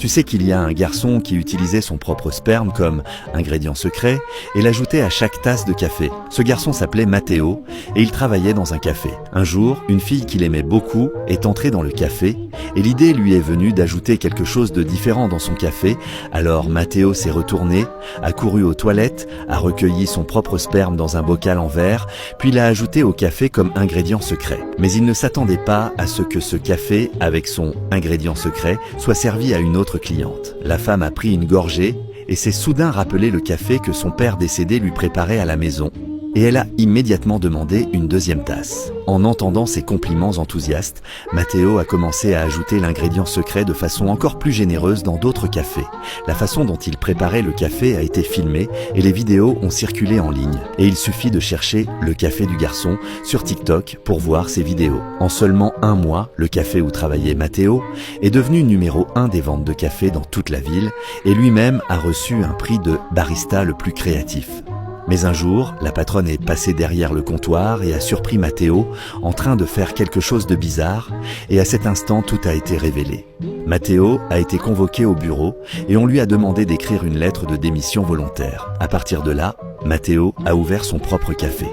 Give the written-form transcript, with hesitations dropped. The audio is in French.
Tu sais qu'il y a un garçon qui utilisait son propre sperme comme ingrédient secret et l'ajoutait à chaque tasse de café. Ce garçon s'appelait Matteo et il travaillait dans un café. Un jour, une fille qu'il aimait beaucoup est entrée dans le café et l'idée lui est venue d'ajouter quelque chose de différent dans son café. Alors Matteo s'est retourné, a couru aux toilettes, a recueilli son propre sperme dans un bocal en verre, puis l'a ajouté au café comme ingrédient secret. Mais il ne s'attendait pas à ce que ce café, avec son ingrédient secret, soit servi à une autre cliente. La femme a pris une gorgée et s'est soudain rappelé le café que son père décédé lui préparait à la maison. Et elle a immédiatement demandé une deuxième tasse. En entendant ces compliments enthousiastes, Matteo a commencé à ajouter l'ingrédient secret de façon encore plus généreuse dans d'autres cafés. La façon dont il préparait le café a été filmée et les vidéos ont circulé en ligne. Et il suffit de chercher le café du garçon sur TikTok pour voir ces vidéos. En seulement un mois, le café où travaillait Matteo est devenu numéro 1 des ventes de café dans toute la ville et lui-même a reçu un prix de barista le plus créatif. Mais un jour, la patronne est passée derrière le comptoir et a surpris Matteo en train de faire quelque chose de bizarre, et à cet instant, tout a été révélé. Matteo a été convoqué au bureau et on lui a demandé d'écrire une lettre de démission volontaire. À partir de là, Matteo a ouvert son propre café.